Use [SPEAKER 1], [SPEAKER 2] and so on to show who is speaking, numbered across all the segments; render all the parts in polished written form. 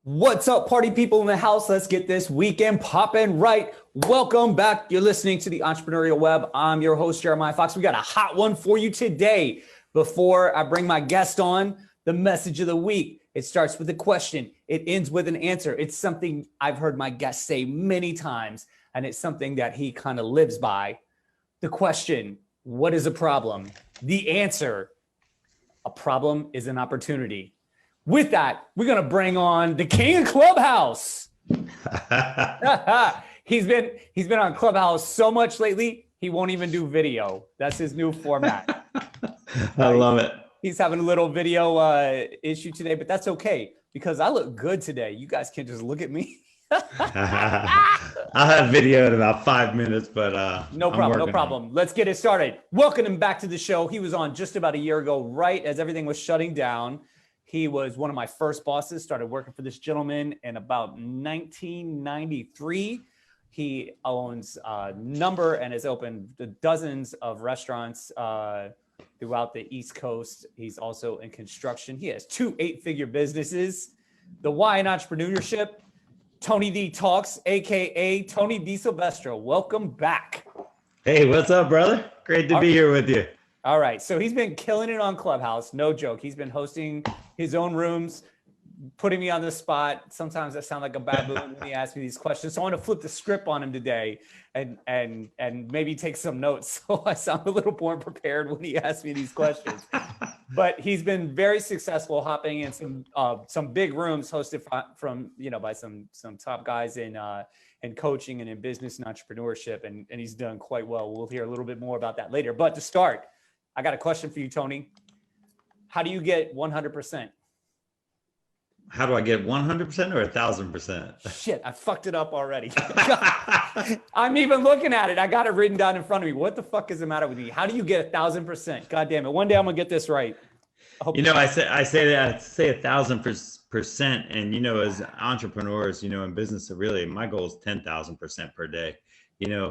[SPEAKER 1] What's up, party people in the house? Let's get this weekend popping right. Welcome back. You're listening to the Entrepreneurial Web. I'm your host, Jeremiah Fox. We got a hot one for you today. Before I bring my guest on, the message of the week. It starts with a question. It ends with an answer. It's something I've heard my guest say many times, and it's something that he kind of lives by. The question, what is a problem? The answer, a problem is an opportunity. With that, we're going to bring on the King of Clubhouse. He's been on Clubhouse so much lately, he won't even do video. That's his new format.
[SPEAKER 2] I love it.
[SPEAKER 1] He's having a little video issue today, but that's okay because I look good today. You guys can't just look at me.
[SPEAKER 2] I'll have video in about 5 minutes, but
[SPEAKER 1] no problem. Let's get it started. Welcome him back to the show. He was on just about a year ago, right as everything was shutting down. He was one of my first bosses, started working for this gentleman in about 1993. He owns a number and has opened dozens of restaurants throughout the East Coast. He's also in construction. He has 2 8-figure businesses. The Why in Entrepreneurship, Tony D Talks, AKA Tony Disilvestro. Welcome back.
[SPEAKER 2] Hey, what's up, brother? Great to be here with you.
[SPEAKER 1] All right, so he's been killing it on Clubhouse, no joke. He's been hosting his own rooms, putting me on the spot. Sometimes I sound like a baboon when he asks me these questions. So I want to flip the script on him today and maybe take some notes so I sound a little more prepared when he asks me these questions. But he's been very successful hopping in some big rooms hosted from by some top guys in coaching and in business and entrepreneurship, and he's done quite well. We'll hear a little bit more about that later. But to start, I got a question for you, Tony. How do you get 100%?
[SPEAKER 2] How do I get 100% or 1,000%?
[SPEAKER 1] Shit, I fucked it up already. I'm even looking at it. I got it written down in front of me. What the fuck is the matter with me? How do you get 1,000%? God damn it. One day I'm going to get this right.
[SPEAKER 2] I say 1,000%. And, as entrepreneurs, in business, really, my goal is 10,000% per day.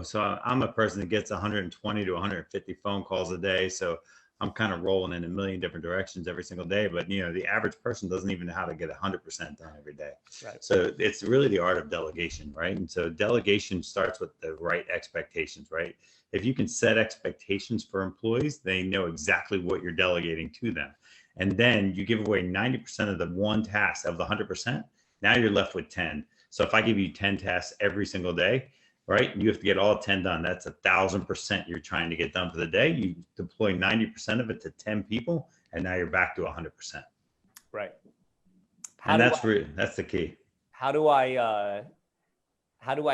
[SPEAKER 2] So I'm a person that gets 120 to 150 phone calls a day. So I'm kind of rolling in a million different directions every single day. But, the average person doesn't even know how to get 100% done every day. Right. So it's really the art of delegation, right? And so delegation starts with the right expectations, right? If you can set expectations for employees, they know exactly what you're delegating to them. And then you give away 90% of the one task of the 100%. Now you're left with 10. So if I give you 10 tasks every single day, right, you have to get all 10 done. That's 1,000% you're trying to get done for the day. You deploy 90% of it to 10 people, and now you're back to 100%.
[SPEAKER 1] Right.
[SPEAKER 2] That's the key.
[SPEAKER 1] How do I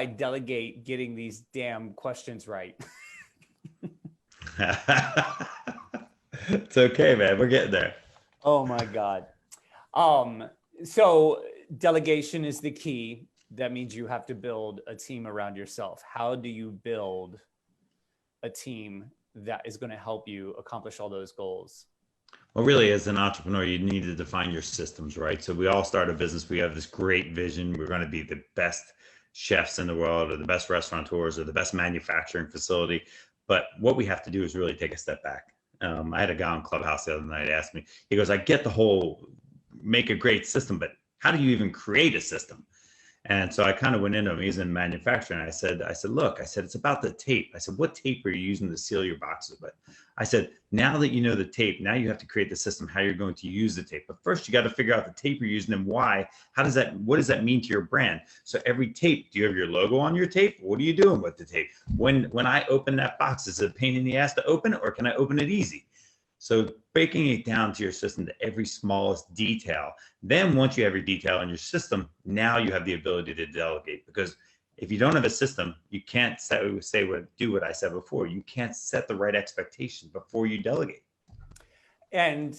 [SPEAKER 1] delegate getting these damn questions right?
[SPEAKER 2] It's okay, man. We're getting there.
[SPEAKER 1] Oh my God. So delegation is the key. That means you have to build a team around yourself. How do you build a team that is going to help you accomplish all those goals?
[SPEAKER 2] Well, really, as an entrepreneur, you need to define your systems, right? So we all start a business. We have this great vision. We're going to be the best chefs in the world, or the best restaurateurs, or the best manufacturing facility. But what we have to do is really take a step back. I had a guy on Clubhouse the other night ask me, he goes, I get the whole make a great system, but how do you even create a system? And so I kind of went into him. He's in manufacturing. I said, look, it's about the tape. I said, what tape are you using to seal your boxes with? I said, now that you know the tape, now you have to create the system, how you're going to use the tape. But first you got to figure out the tape you're using and why. What does that mean to your brand? So every tape, do you have your logo on your tape? What are you doing with the tape? When I open that box, is it a pain in the ass to open it, or can I open it easy? So breaking it down to your system to every smallest detail. Then once you have your detail in your system, now you have the ability to delegate. Because if you don't have a system, you can't do what I said before. You can't set the right expectations before you delegate.
[SPEAKER 1] And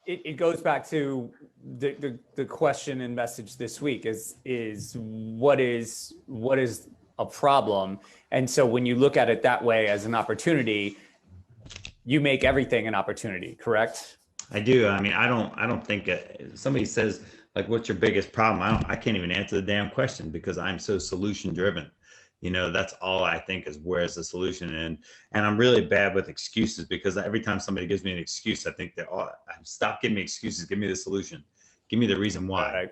[SPEAKER 1] it goes back to the question and message this week is what is a problem? And so when you look at it that way as an opportunity, you make everything an opportunity, correct?
[SPEAKER 2] I do. I mean, I don't think somebody says, like, what's your biggest problem? I can't even answer the damn question because I'm so solution driven. That's all I think is, where's the solution? And I'm really bad with excuses, because every time somebody gives me an excuse, I think that, stop giving me excuses, give me the solution. Give me the reason why.
[SPEAKER 1] Right.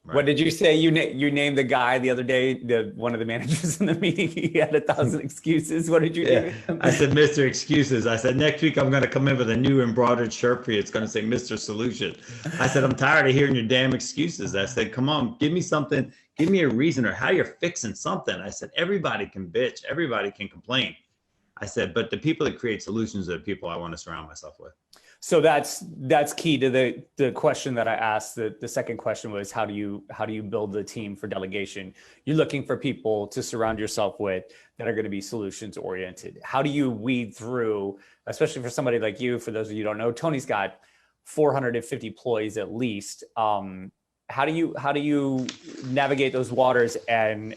[SPEAKER 2] Right.
[SPEAKER 1] What did you say? You named the guy the other day, one of the managers in the meeting. He had 1,000 excuses. What did you
[SPEAKER 2] Yeah,
[SPEAKER 1] name him?
[SPEAKER 2] I said, Mr. Excuses. I said, next week I'm going to come in with a new embroidered shirt for you. It's going to say Mr. Solution. I said, I'm tired of hearing your damn excuses. I said, come on, give me something. Give me a reason or how you're fixing something. I said, everybody can bitch. Everybody can complain. I said, but the people that create solutions are the people I want to surround myself with.
[SPEAKER 1] So that's key to the question that I asked. The second question was, how do you build the team for delegation? You're looking for people to surround yourself with that are going to be solutions oriented. How do you weed through, especially for somebody like you? For those of you who don't know, Tony's got 450 employees at least. How do you navigate those waters and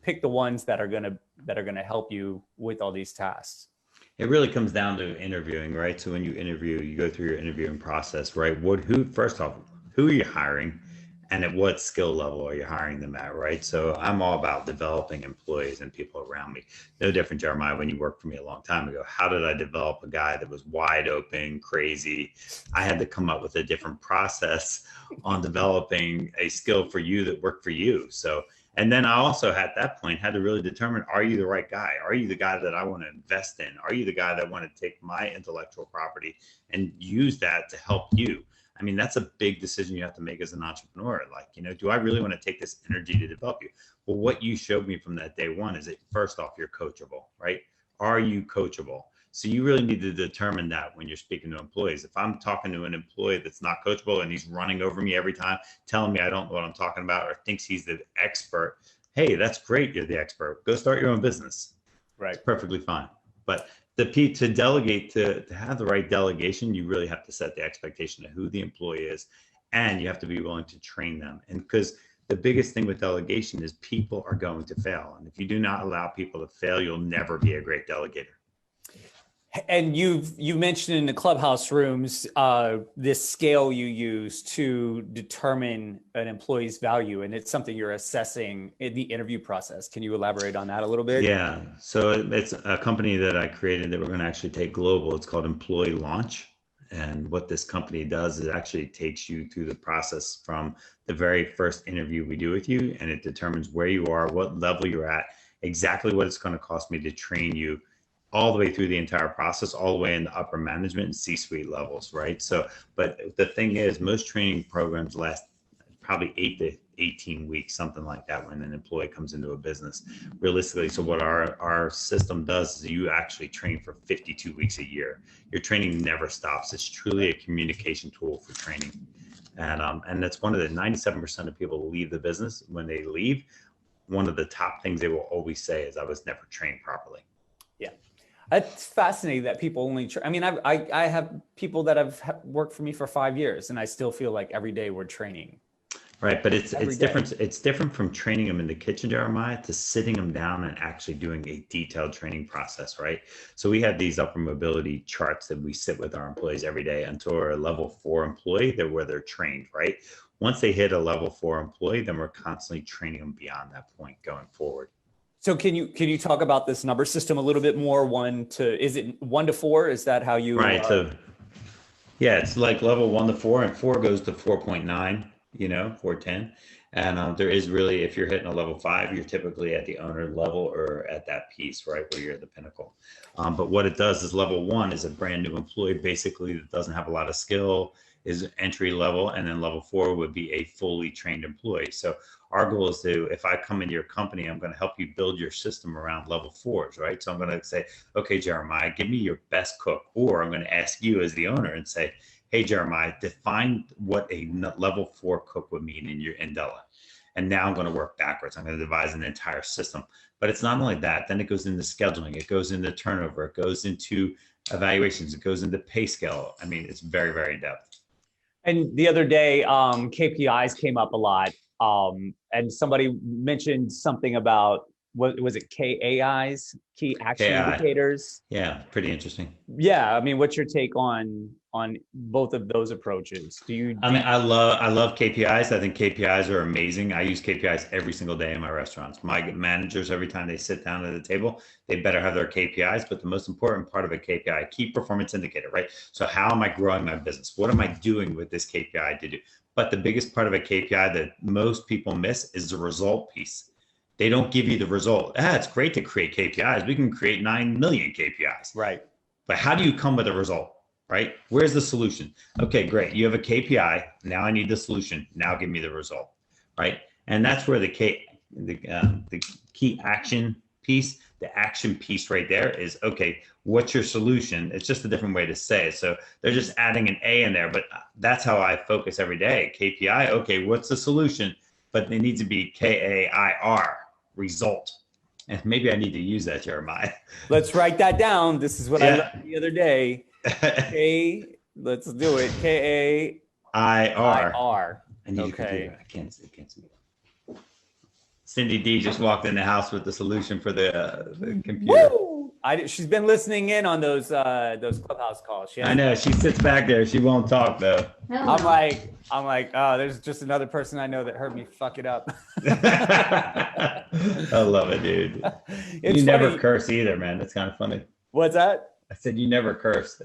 [SPEAKER 1] pick the ones that are gonna help you with all these tasks?
[SPEAKER 2] It really comes down to interviewing, right? So when you interview, you go through your interviewing process, right? First off, who are you hiring, and at what skill level are you hiring them at, right? So I'm all about developing employees and people around me. No different, Jeremiah, when you worked for me a long time ago. How did I develop a guy that was wide open, crazy? I had to come up with a different process on developing a skill for you that worked for you. So, and then I also at that point had to really determine, are you the right guy? Are you the guy that I want to invest in? Are you the guy that want to take my intellectual property and use that to help you? I mean, that's a big decision you have to make as an entrepreneur. Like, do I really want to take this energy to develop you? Well, what you showed me from that day one is that first off, you're coachable, right? Are you coachable? So you really need to determine that when you're speaking to employees. If I'm talking to an employee that's not coachable and he's running over me every time, telling me I don't know what I'm talking about, or thinks he's the expert, hey, that's great. You're the expert. Go start your own business.
[SPEAKER 1] Right.
[SPEAKER 2] It's perfectly fine. But to delegate, to have the right delegation, you really have to set the expectation of who the employee is, and you have to be willing to train them. And because the biggest thing with delegation is people are going to fail. And if you do not allow people to fail, you'll never be a great delegator.
[SPEAKER 1] And you mentioned in the clubhouse rooms this scale you use to determine an employee's value, and it's something you're assessing in the interview process. Can you elaborate on that a little bit?
[SPEAKER 2] Yeah, so it's a company that I created that we're going to actually take global. It's called Employee Launch. And what this company does is actually takes you through the process from the very first interview we do with you, and it determines where you are, what level you're at, exactly what it's going to cost me to train you, all the way through the entire process, all the way in the upper management and C-suite levels, right? So, but the thing is, most training programs last probably 8 to 18 weeks, something like that, when an employee comes into a business. Realistically, so what our system does is you actually train for 52 weeks a year. Your training never stops. It's truly a communication tool for training. And that's one of the 97% of people who leave the business. When they leave, one of the top things they will always say is, I was never trained properly.
[SPEAKER 1] Yeah. It's fascinating that people only, I mean, I have people that have worked for me for 5 years, and I still feel like every day we're training.
[SPEAKER 2] Right, but it's different. It's different from training them in the kitchen, Jeremiah, to sitting them down and actually doing a detailed training process, right? So we have these upper mobility charts that we sit with our employees every day until we're a level 4 employee, where they're trained, right? Once they hit a level 4 employee, then we're constantly training them beyond that point going forward.
[SPEAKER 1] So can you talk about this number system a little bit more? Is it 1 to 4? Is that how you?
[SPEAKER 2] Right. So yeah, it's like level 1 to 4, and 4 goes to 4.9. 410. And there is really, if you're hitting a level 5, you're typically at the owner level or at that piece, right, where you're at the pinnacle. But what it does is level 1 is a brand new employee, basically, that doesn't have a lot of skill, is entry level, and then level 4 would be a fully trained employee. So our goal is to, if I come into your company, I'm going to help you build your system around level 4s, right? So I'm going to say, okay, Jeremiah, give me your best cook. Or I'm going to ask you as the owner and say, hey, Jeremiah, define what a level 4 cook would mean in Della. And now I'm going to work backwards. I'm going to devise an entire system. But it's not only that. Then it goes into scheduling. It goes into turnover. It goes into evaluations. It goes into pay scale. I mean, it's very, very in depth.
[SPEAKER 1] And the other day, KPIs came up a lot. And somebody mentioned something about, what was it, KAIs, key action indicators?
[SPEAKER 2] Yeah, pretty interesting.
[SPEAKER 1] Yeah, I mean, what's your take on both of those approaches?
[SPEAKER 2] I love KPIs. I think KPIs are amazing. I use KPIs every single day in my restaurants. My managers, every time they sit down at the table, they better have their KPIs. But the most important part of a KPI, key performance indicator, right? So how am I growing my business? What am I doing with this KPI to do? But the biggest part of a KPI that most people miss is the result piece. They don't give you the result. It's great to create KPIs. We can create 9 million KPIs.
[SPEAKER 1] Right.
[SPEAKER 2] But how do you come with a result, right? Where's the solution? Okay, great. You have a KPI. Now I need the solution. Now give me the result, right? And that's where the key action piece, the action piece right there is, okay, what's your solution? It's just a different way to say it. So they're just adding an A in there, but that's how I focus every day. KPI, okay, what's the solution? But it needs to be KAIR, result. And maybe I need to use that, Jeremiah.
[SPEAKER 1] Let's write that down. This is what I learned the other day. Let's do it. KAIR.
[SPEAKER 2] I need okay. I can't see. Cindy D just walked in the house with the solution for the computer.
[SPEAKER 1] Woo! She's been listening in on those Clubhouse calls.
[SPEAKER 2] I know, she sits back there. She won't talk though.
[SPEAKER 1] I'm like, oh, there's just another person I know that heard me fuck it up.
[SPEAKER 2] I love it, dude. You never curse either, man. That's kind of funny.
[SPEAKER 1] What's that?
[SPEAKER 2] I said you never curse.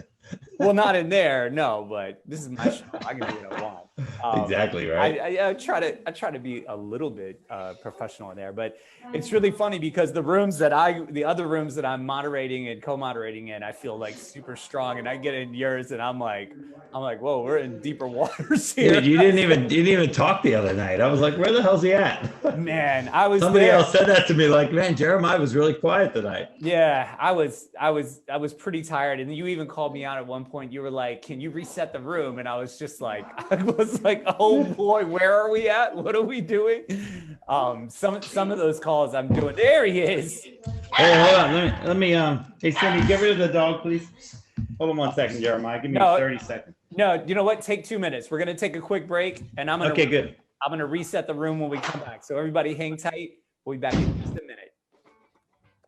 [SPEAKER 1] Well, not in there, no. But this is my show. I can do what I want.
[SPEAKER 2] Exactly right.
[SPEAKER 1] I try to be a little bit professional in there, but it's really funny because the other rooms that I'm moderating and co-moderating in, I feel like super strong, and I get in yours, and I'm like, whoa, we're in deeper waters here.
[SPEAKER 2] Dude, you didn't even talk the other night. I was like, where the hell's he at?
[SPEAKER 1] Man,
[SPEAKER 2] somebody else said that to me, like, man, Jeremiah was really quiet tonight.
[SPEAKER 1] Yeah, I was pretty tired, and you even called me out at one point. You were like, can you reset the room? And I was just like, oh boy, where are we at? What are we doing? Some of those calls I'm doing. There he is.
[SPEAKER 2] Hey, hold on. Let me hey Cindy, get rid of the dog, please. Hold on 1 second, Jeremiah. Give me 30 seconds.
[SPEAKER 1] No, you know what? Take 2 minutes. We're gonna take a quick break, and I'm gonna reset the room when we come back. So everybody hang tight. We'll be back in just a minute.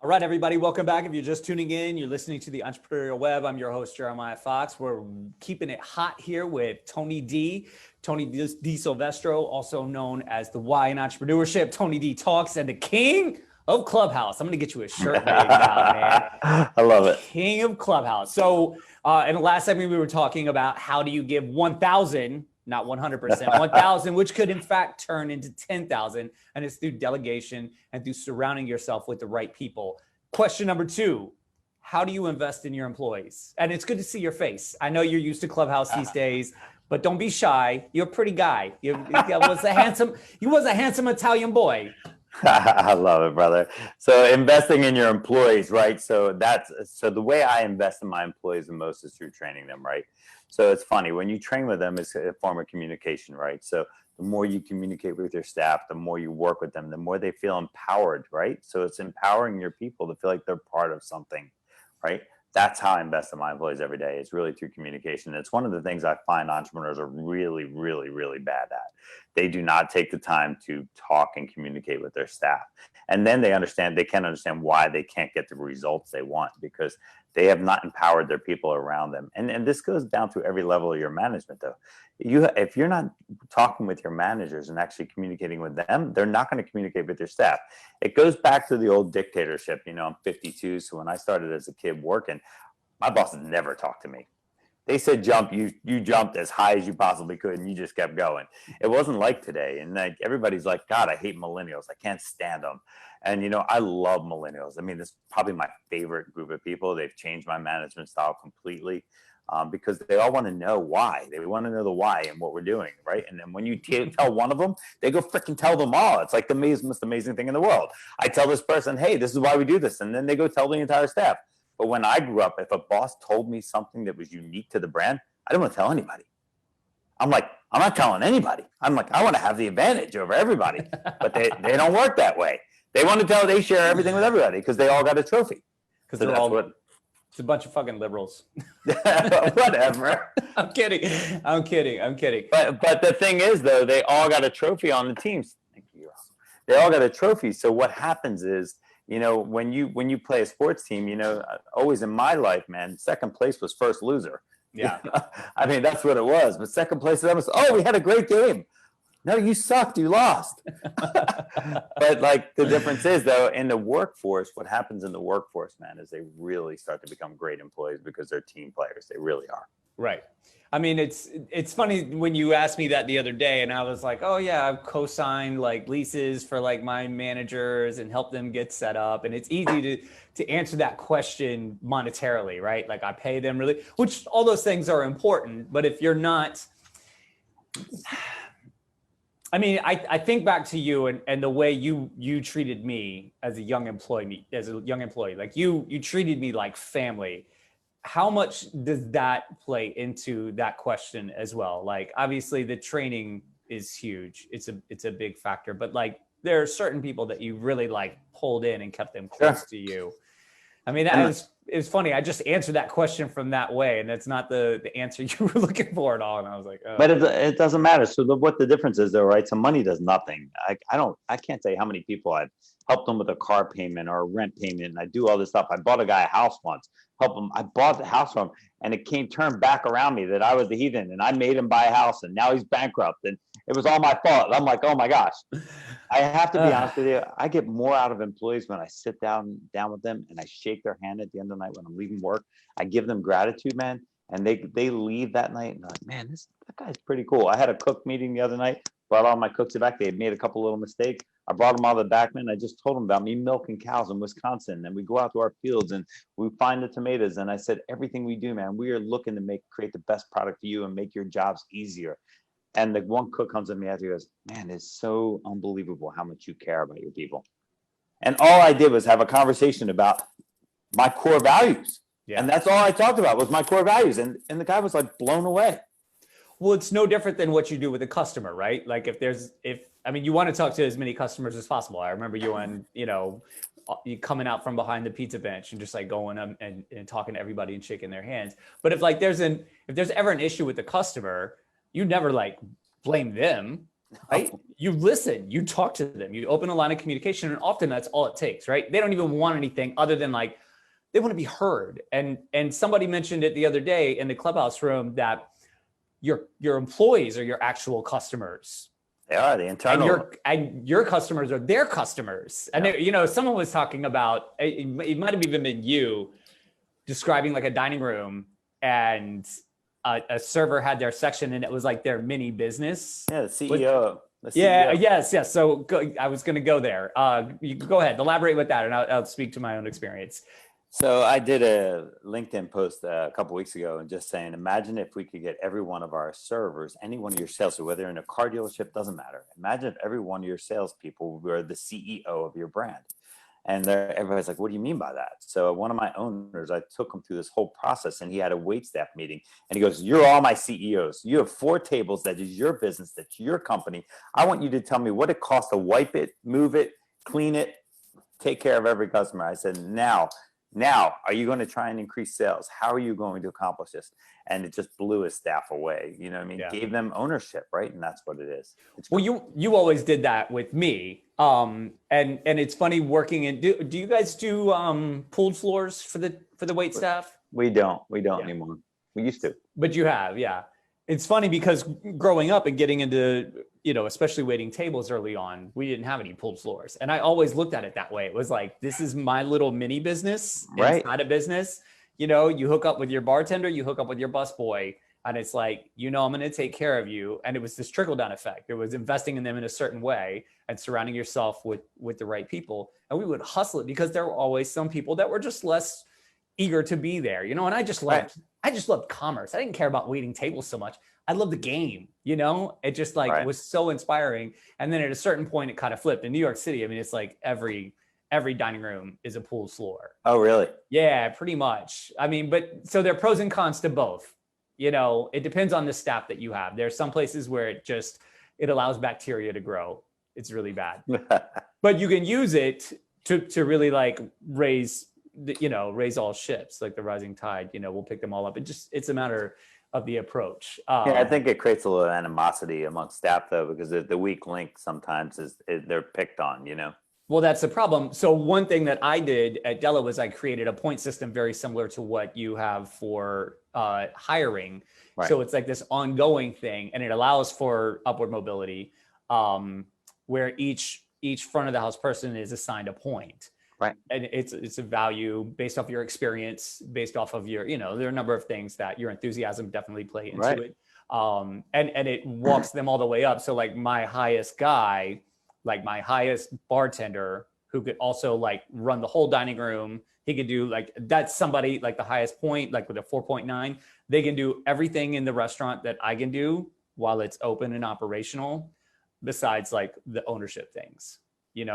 [SPEAKER 1] All right, everybody, welcome back. If you're just tuning in, you're listening to the Entrepreneurial Web. I'm your host, Jeremiah Fox. We're keeping it hot here with Tony Disilvestro, also known as the Y in Entrepreneurship. Tony D Talks, and the King of Clubhouse. I'm going to get you a shirt made now, man.
[SPEAKER 3] I love it.
[SPEAKER 1] King of Clubhouse. So in the last segment, we were talking about how do you give 1,000, not 100%, 1,000, which could in fact turn into 10,000. And it's through delegation and through surrounding yourself with the right people. Question number 2, how do you invest in your employees? And it's good to see your face. I know you're used to Clubhouse these days, but don't be shy. You're a pretty guy. You was a handsome Italian boy.
[SPEAKER 3] I love it, brother. So investing in your employees, right? So the way I invest in my employees the most is through training them, right? So it's funny, when you train with them, it's a form of communication, right? So the more you communicate with your staff, the more you work with them, the more they feel empowered, right? So it's empowering your people to feel like they're part of something, right? That's how I invest in my employees every day. It's really through communication. It's one of the things I find entrepreneurs are really, really, really bad at. They do not take the time to talk and communicate with their staff. And then they can't understand why they can't get the results they want, because they have not empowered their people around them. And this goes down to every level of your management, though. If you're not talking with your managers and actually communicating with them, they're not going to communicate with your staff. It goes back to the old dictatorship. I'm 52, so when I started as a kid working, my bosses never talked to me. They said jump, you jumped as high as you possibly could, and you just kept going. It wasn't like today. And like everybody's like, God, I hate millennials. I can't stand them. And I love millennials. I mean, this is probably my favorite group of people. They've changed my management style completely. Because they all want to know why. They want to know the why and what we're doing, right? And then when you tell one of them, they go freaking tell them all. It's like the most amazing thing in the world. I tell this person, hey, this is why we do this. And then they go tell the entire staff. But when I grew up, if a boss told me something that was unique to the brand, I didn't want to tell anybody. I'm like, I'm not telling anybody. I'm like, I want to have the advantage over everybody. But they don't work that way. They want to they share everything with everybody because they all got a trophy.
[SPEAKER 1] Because they're all it's a bunch of fucking liberals.
[SPEAKER 3] Whatever.
[SPEAKER 1] I'm kidding.
[SPEAKER 3] But the thing is, though, they all got a trophy on the teams. Thank you. They all got a trophy. So what happens is, when you play a sports team, always in my life, man, second place was first loser.
[SPEAKER 1] Yeah.
[SPEAKER 3] I mean, that's what it was. But second place, that was, we had a great game. No, you sucked. You lost. But like the difference is, though, in the workforce, what happens in the workforce, man, is they really start to become great employees because they're team players. They really are.
[SPEAKER 1] Right. I mean, it's funny when you asked me that the other day, and I was like, oh yeah, I've co-signed like leases for like my managers and help them get set up. And it's easy to answer that question monetarily, right? Like I pay them really, which all those things are important. But if you're not, I mean, I think back to you and the way you treated me as a young employee, like you treated me like family. How much does that play into that question as well? Like, obviously the training is huge. It's a big factor, but like there are certain people that you really like pulled in and kept them close to you. I mean, it was funny. I just answered that question from that way, and that's not the answer you were looking for at all. And I was like, oh.
[SPEAKER 3] But it doesn't matter. So what the difference is though, right? So money does nothing. I can't tell you how many people I've helped them with a car payment or a rent payment. And I do all this stuff. I bought a guy a house once, help him. I bought the house from him, and it turned back around me that I was the heathen, and I made him buy a house, and now he's bankrupt, and it was all my fault. I'm like, oh my gosh. I have to be honest with you. I get more out of employees when I sit down with them and I shake their hand at the end of the night when I'm leaving work. I give them gratitude, man. And they leave that night and they're like, man, that guy's pretty cool. I had a cook meeting the other night, brought all my cooks back. They had made a couple little mistakes. I brought them all the back, man. I just told them about me milking cows in Wisconsin. And we go out to our fields and we find the tomatoes. And I said, everything we do, man, we are looking to create the best product for you and make your jobs easier. And the one cook comes to me after, he goes, man, it's so unbelievable how much you care about your people. And all I did was have a conversation about my core values. Yeah. And that's all I talked about was my core values. And the guy was like blown away.
[SPEAKER 1] Well, it's no different than what you do with a customer, right? Like I mean, you want to talk to as many customers as possible. I remember you on, you coming out from behind the pizza bench and just like going up and talking to everybody and shaking their hands. But if there's ever an issue with the customer, you never like blame them, right? You listen, you talk to them, you open a line of communication, and often that's all it takes, right? They don't even want anything other than like, they want to be heard. And somebody mentioned it the other day in the Clubhouse room that your employees are your actual customers.
[SPEAKER 3] They are the internal.
[SPEAKER 1] And your customers are their customers. Yeah. And someone was talking about, it might have even been you describing like a dining room, and a server had their section and it was like their mini business.
[SPEAKER 3] Yeah, the CEO.
[SPEAKER 1] Yeah, yes. So I was going to go there. You go ahead, elaborate with that, and I'll speak to my own experience.
[SPEAKER 3] So I did a LinkedIn post a couple of weeks ago and just saying, imagine if we could get every one of our servers, any one of your sales, so whether in a car dealership, doesn't matter. Imagine if every one of your salespeople were the CEO of your brand. And everybody's like, what do you mean by that? So one of my owners, I took him through this whole process, and he had a wait staff meeting, and he goes, you're all my CEOs. You have 4 tables. That is your business. That's your company. I want you to tell me what it costs to wipe it, move it, clean it, take care of every customer. I said, now, are you going to try and increase sales? How are you going to accomplish this? And it just blew his staff away. You know what I mean? Yeah. Gave them ownership, right? And that's what it is.
[SPEAKER 1] Well, you always did that with me. And it's funny working in, do you guys do pooled floors for the wait staff?
[SPEAKER 3] We don't anymore. We used to.
[SPEAKER 1] But you have, yeah. It's funny because growing up and getting into, especially waiting tables early on, we didn't have any pooled floors. And I always looked at it that way. It was like, this is my little mini business.
[SPEAKER 3] Right.
[SPEAKER 1] It's not a business. You hook up with your bartender, you hook up with your busboy, and it's like, I'm going to take care of you. And it was this trickle down effect. It was investing in them in a certain way and surrounding yourself with the right people. And we would hustle it because there were always some people that were just less eager to be there, and I just loved commerce. I didn't care about waiting tables so much. I loved the game, it just like was so inspiring. And then at a certain point, it kind of flipped. In New York City, I mean, it's like every dining room is a pool floor.
[SPEAKER 3] Oh, really?
[SPEAKER 1] Yeah, pretty much. I mean, but so there are pros and cons to both. It depends on the staff that you have. There's some places where it allows bacteria to grow. It's really bad, but you can use it to really like raise all ships, like the rising tide, we'll pick them all up. It's a matter of the approach.
[SPEAKER 3] Yeah, I think it creates a little animosity amongst staff though, because the weak link sometimes is they're picked on,
[SPEAKER 1] Well, that's the problem. So one thing that I did at Della was I created a point system very similar to what you have for hiring. Right. So it's like this ongoing thing, and it allows for upward mobility, where each front of the house person is assigned a point.
[SPEAKER 3] Right.
[SPEAKER 1] And it's a value based off your experience, based off of your, there are a number of things that your enthusiasm definitely play into
[SPEAKER 3] Right.
[SPEAKER 1] it. And it walks them all the way up. So like my highest guy, like my highest bartender who could also like run the whole dining room. He could do like, that's somebody like the highest point, like with a 4.9, they can do everything in the restaurant that I can do while it's open and operational, besides like the ownership things,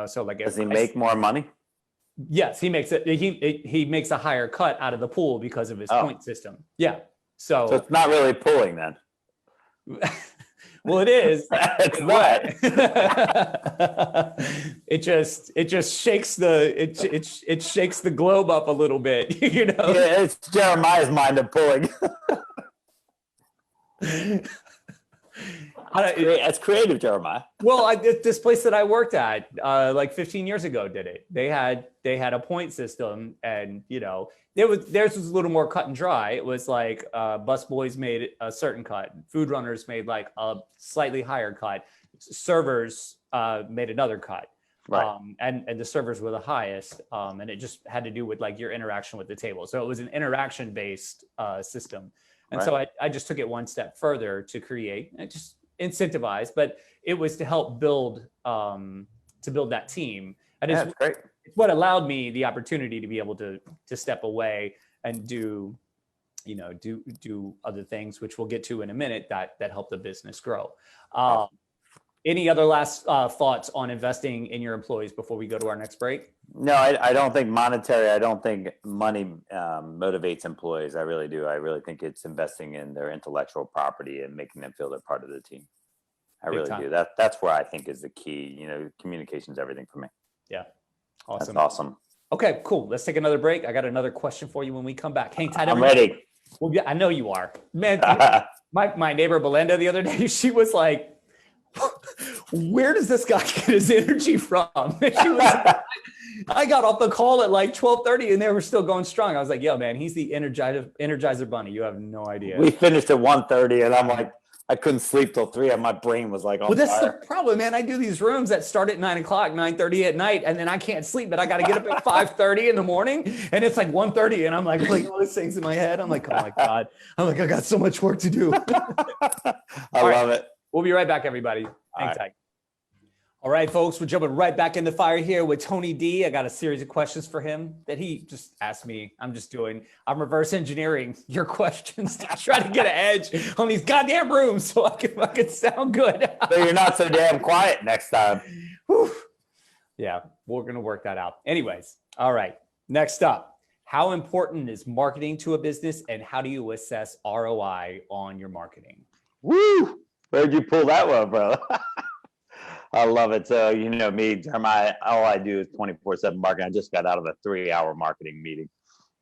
[SPEAKER 1] so like,
[SPEAKER 3] Does he make more money?
[SPEAKER 1] Yes, he makes it. He makes a higher cut out of the pool because of his point system. Yeah. So
[SPEAKER 3] it's not really pulling then.
[SPEAKER 1] Well, it is.
[SPEAKER 3] It's not.
[SPEAKER 1] It just shakes it shakes the globe up a little bit,
[SPEAKER 3] Yeah, it's Jeremiah's mind of pulling. It's creative, Jeremiah.
[SPEAKER 1] Well, this place that I worked at, like 15 years ago, did it. They had a point system, and theirs was a little more cut and dry. It was like busboys made a certain cut, food runners made like a slightly higher cut, servers made another cut,
[SPEAKER 3] right?
[SPEAKER 1] And the servers were the highest, and it just had to do with like your interaction with the table. So it was an interaction based system, and so I just took it one step further to create just incentivize, but it was to help build that team, and
[SPEAKER 3] it's great.
[SPEAKER 1] It's what allowed me the opportunity to be able to step away and do other things, which we'll get to in a minute, that help the business grow. Any other last thoughts on investing in your employees before we go to our next break?
[SPEAKER 3] No, I don't think monetary. I don't think money motivates employees. I really do. I really think it's investing in their intellectual property and making them feel they're part of the team. I really do. That's where I think is the key. Communication is everything for me.
[SPEAKER 1] Yeah. Awesome.
[SPEAKER 3] That's awesome.
[SPEAKER 1] Okay, cool. Let's take another break. I got another question for you when we come back. Hang tight.
[SPEAKER 3] I'm ready.
[SPEAKER 1] Well, yeah, I know you are. Man, my neighbor Belinda the other day, she was like, where does this guy get his energy from? And she was I got off the call at like 12:30 and they were still going strong. I was like, yo, man, he's the Energizer Bunny. You have no idea.
[SPEAKER 3] We finished at 1:30 and I'm like, I couldn't sleep till 3 and my brain was like on
[SPEAKER 1] that's
[SPEAKER 3] fire.
[SPEAKER 1] The problem, man. I do these rooms that start at 9 o'clock, 9:30 at night, and then I can't sleep, but I got to get up at 5:30 in the morning, and it's like 1:30, and I'm like playing all these things in my head. I'm like, oh my God. I'm like, I got so much work to do.
[SPEAKER 3] I love it.
[SPEAKER 1] We'll be right back, everybody. Hang tight. All right, folks, we're jumping right back in the fire here with Tony D. I got a series of questions for him that he just asked me. I'm reverse engineering your questions to try to get an edge on these goddamn rooms so I can sound good.
[SPEAKER 3] So you're not so damn quiet next time.
[SPEAKER 1] Whew. Yeah, we're going to work that out. Anyways, all right, next up. How important is marketing to a business, and how do you assess ROI on your marketing?
[SPEAKER 3] Woo! Where'd you pull that one, bro? I love it. So, me, Jeremiah, all I do is 24/7 marketing. I just got out of a 3-hour marketing meeting.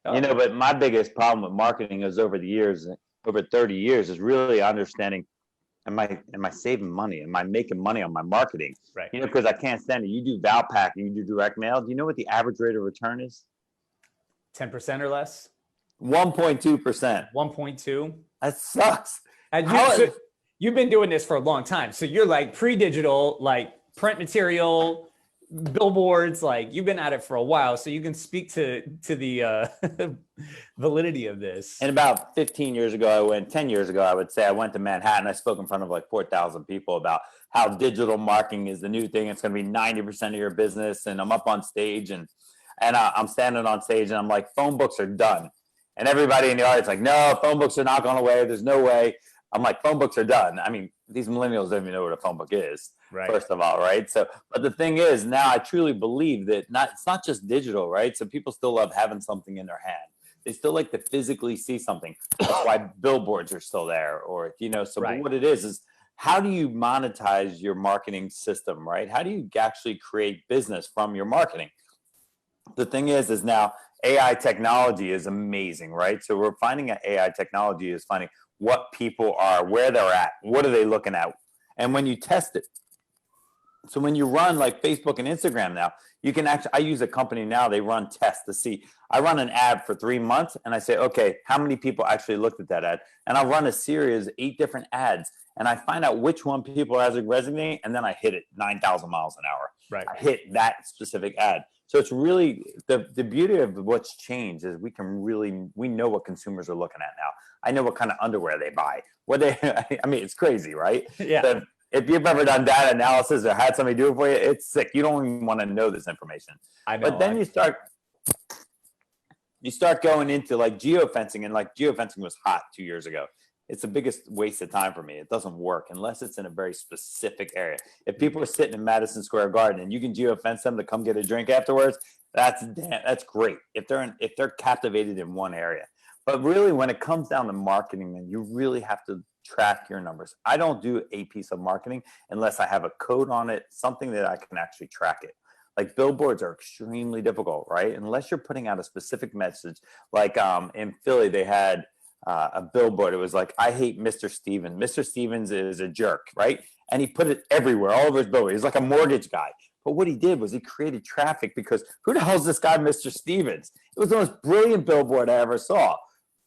[SPEAKER 3] But my biggest problem with marketing is over 30 years, is really understanding, am I saving money? Am I making money on my marketing?
[SPEAKER 1] Right.
[SPEAKER 3] Because I can't stand it. You do Valpak and you do direct mail. Do you know what the average rate of return is?
[SPEAKER 1] 10% or less?
[SPEAKER 3] 1.2%.
[SPEAKER 1] 1.2?
[SPEAKER 3] That sucks.
[SPEAKER 1] And you've been doing this for a long time. So you're like pre-digital, like print material, billboards, like you've been at it for a while. So you can speak to the validity of this.
[SPEAKER 3] And about 10 years ago, I would say I went to Manhattan. I spoke in front of like 4,000 people about how digital marketing is the new thing. It's going to be 90% of your business. And I'm up on stage and I'm standing on stage and I'm like, phone books are done. And everybody in the audience like, no, phone books are not going away. There's no way. I'm like, phone books are done. I mean, these millennials don't even know what a phone book is,
[SPEAKER 1] right?
[SPEAKER 3] First of all, right? So, but the thing is, now I truly believe that it's not just digital, right? So people still love having something in their hand. They still like to physically see something. That's why billboards are still there, or so.
[SPEAKER 1] Right.
[SPEAKER 3] But what it is how do you monetize your marketing system, right? How do you actually create business from your marketing? The thing is now AI technology is amazing, right? So we're finding that AI technology is finding what people are, where they're at, what are they looking at? And when you test it, so when you run like Facebook and Instagram now, you can actually, I use a company now, they run tests to see, I run an ad for 3 months and I say, okay, how many people actually looked at that ad? And I'll run a series of 8 different ads and I find out which one people are resonating, and then I hit it 9,000 miles an hour.
[SPEAKER 1] Right.
[SPEAKER 3] I hit that specific ad. So it's really the beauty of what's changed is we know what consumers are looking at now. I know what kind of underwear they buy. I mean, it's crazy, right?
[SPEAKER 1] Yeah.
[SPEAKER 3] So if you've ever done data analysis or had somebody do it for you, it's sick. You don't even want to know this information.
[SPEAKER 1] I know.
[SPEAKER 3] But then you start going into like geofencing, and like geofencing was hot 2 years ago. It's the biggest waste of time for me. It doesn't work unless it's in a very specific area. If people are sitting in Madison Square Garden and you can geofence them to come get a drink afterwards, that's great. If they're captivated in one area. But really, when it comes down to marketing, then you really have to track your numbers. I don't do a piece of marketing unless I have a code on it, something that I can actually track it. Like billboards are extremely difficult, right? Unless you're putting out a specific message. Like in Philly, they had a billboard. It was like, I hate Mr. Stevens. Mr. Stevens is a jerk, right? And he put it everywhere, all over his billboard. He's like a mortgage guy. But what he did was he created traffic because who the hell is this guy, Mr. Stevens? It was the most brilliant billboard I ever saw.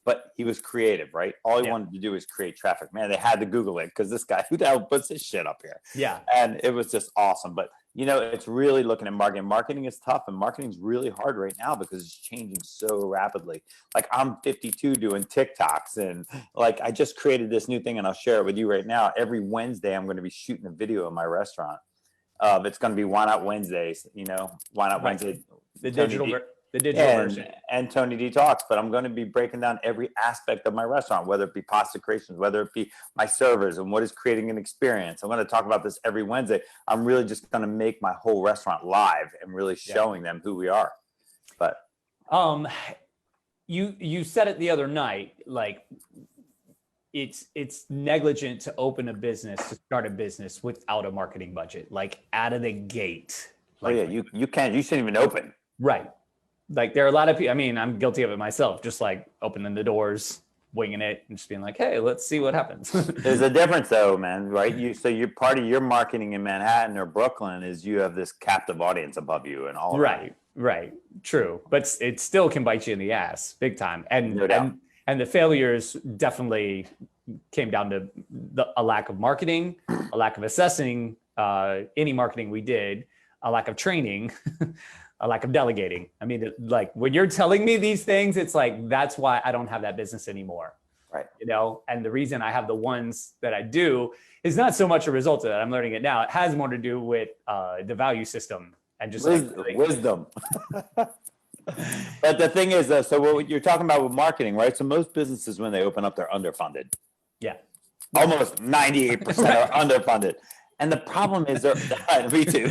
[SPEAKER 3] But he was creative, right? All he wanted to do was create traffic. Man, they had to Google it because this guy, who the hell puts this shit up here?
[SPEAKER 1] Yeah.
[SPEAKER 3] And it was just awesome. But, it's really looking at marketing. Marketing is tough, and marketing is really hard right now because it's changing so rapidly. Like I'm 52 doing TikToks, and like I just created this new thing, and I'll share it with you right now. Every Wednesday, I'm going to be shooting a video in my restaurant. It's going to be Why Not Wednesdays, Why Not Wednesday.
[SPEAKER 1] The digital version.
[SPEAKER 3] And Tony D Talks, but I'm going to be breaking down every aspect of my restaurant, whether it be pasta creations, whether it be my servers and what is creating an experience. I'm going to talk about this every Wednesday. I'm really just going to make my whole restaurant live and really showing them who we are. But
[SPEAKER 1] you said it the other night, like it's negligent to open a business, to start a business without a marketing budget, like out of the gate. Like,
[SPEAKER 3] you shouldn't even open.
[SPEAKER 1] Right. Like there are a lot of people, I mean, I'm guilty of it myself, just like opening the doors, winging it, and just being like, hey, let's see what happens.
[SPEAKER 3] There's a difference though, man, right? So you're part of your marketing in Manhattan or Brooklyn is you have this captive audience above you and all of that.
[SPEAKER 1] Right. True. But it still can bite you in the ass big time. And
[SPEAKER 3] no doubt.
[SPEAKER 1] And the failures definitely came down to a lack of marketing, a lack of assessing any marketing we did, a lack of training, a lack of delegating. I mean, like when you're telling me these things, it's like, that's why I don't have that business anymore.
[SPEAKER 3] Right.
[SPEAKER 1] And the reason I have the ones that I do is not so much a result of that. I'm learning it now. It has more to do with the value system and just
[SPEAKER 3] wisdom. But the thing is, so what you're talking about with marketing, right? So most businesses, when they open up, they're underfunded.
[SPEAKER 1] Yeah.
[SPEAKER 3] Almost 98% are underfunded. And the problem is, me too.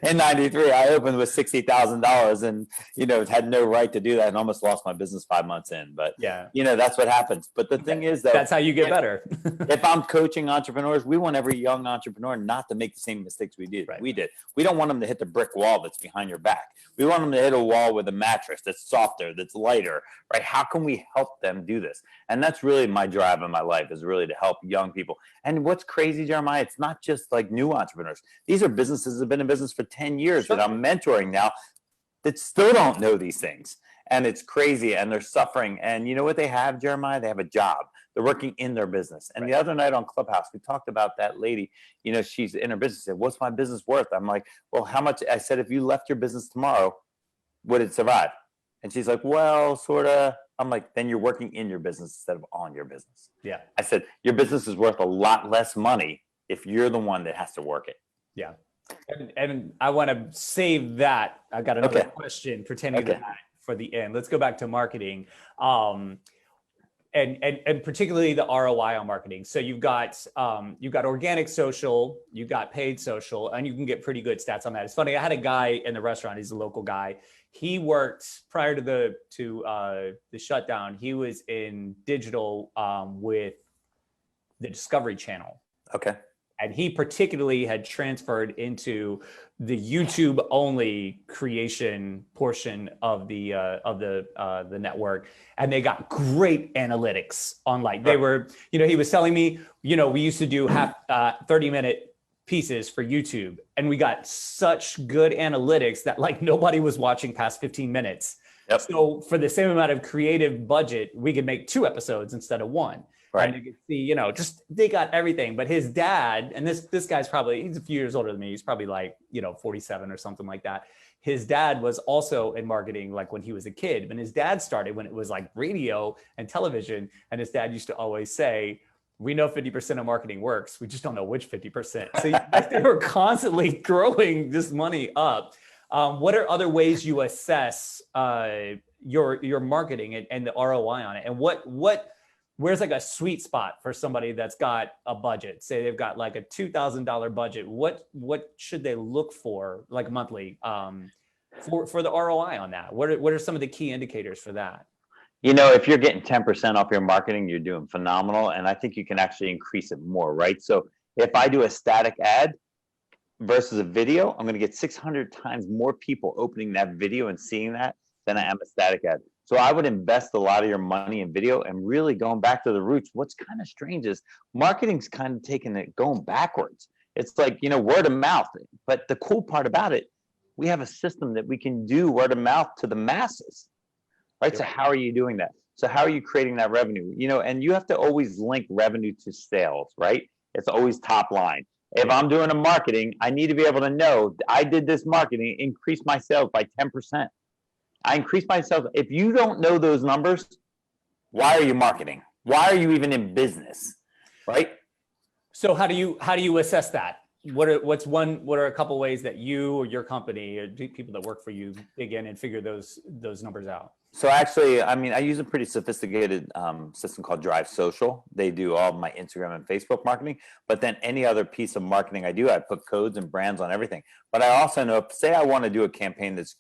[SPEAKER 3] In '93, I opened with $60,000, and had no right to do that, and almost lost my business 5 months in. But that's what happens. But the thing is,
[SPEAKER 1] that's how you get better.
[SPEAKER 3] If I'm coaching entrepreneurs, we want every young entrepreneur not to make the same mistakes we did.
[SPEAKER 1] Right.
[SPEAKER 3] We did. We don't want them to hit the brick wall that's behind your back. We want them to hit a wall with a mattress that's softer, that's lighter. Right? How can we help them do this? And that's really my drive in my life, is really to help young people. And what's crazy, Jeremiah, it's not just like new entrepreneurs. These are businesses that have been in business for 10 years that I'm mentoring now that still don't know these things. And it's crazy, and they're suffering. And you know what they have, Jeremiah? They have a job. They're working in their business. And the other night on Clubhouse, we talked about that lady. She's in her business. Said, "What's my business worth?" I'm like, "Well, how much?" I said, "If you left your business tomorrow, would it survive?" And she's like, "Well, sort of." I'm like, "Then you're working in your business instead of on your business."
[SPEAKER 1] Yeah.
[SPEAKER 3] I said, "Your business is worth a lot less money if you're the one that has to work it."
[SPEAKER 1] Yeah. And I want to save that. I got another question pertaining to that for the end. Let's go back to marketing. And particularly the ROI on marketing. So you've got organic social, you've got paid social, and you can get pretty good stats on that. It's funny. I had a guy in the restaurant. He's a local guy. He worked prior to the shutdown. He was in digital with the Discovery Channel.
[SPEAKER 3] Okay.
[SPEAKER 1] And he particularly had transferred into the YouTube only creation portion of the network, and they got great analytics on, like, they were, he was telling me, we used to do 30-minute pieces for YouTube, and we got such good analytics that like nobody was watching past 15 minutes.
[SPEAKER 3] Yep.
[SPEAKER 1] So for the same amount of creative budget, we could make 2 episodes instead of 1.
[SPEAKER 3] Right.
[SPEAKER 1] And you can see, you know, just they got everything. But his dad, and this guy's probably, he's a few years older than me. He's probably like, you know, 47 or something like that. His dad was also in marketing, like when he was a kid. When his dad started, when it was like radio and television, and his dad used to always say, we know 50% of marketing works. We just don't know which 50%. So they were constantly growing this money up. What are other ways you assess your marketing and the ROI on it? And where's like a sweet spot for somebody that's got a budget? Say they've got like a $2,000 budget. What should they look for, like monthly, for the ROI on that? What are some of the key indicators for that?
[SPEAKER 3] You know, if you're getting 10% off your marketing, you're doing phenomenal. And I think you can actually increase it more, right? So if I do a static ad versus a video, I'm going to get 600 times more people opening that video and seeing that than I am a static ad. So I would invest a lot of your money in video, and really going back to the roots. What's kind of strange is marketing's kind of taking it going backwards. It's like, you know, word of mouth. But the cool part about it, we have a system that we can do word of mouth to the masses. Right. So how are you doing that? So how are you creating that revenue? You know, and you have to always link revenue to sales, right? It's always top line. If I'm doing a marketing, I need to be able to know I did this marketing, increase my sales by 10%. I increased my sales. If you don't know those numbers, why are you marketing? Why are you even in business? Right.
[SPEAKER 1] So how do you assess that? What are a couple ways that you or your company or people that work for you dig in and figure those numbers out?
[SPEAKER 3] So actually, I mean, I use a pretty sophisticated system called Drive Social. They do all of my Instagram and Facebook marketing, but then any other piece of marketing I do, I put codes and brands on everything. But I also know, say I want to do a campaign that's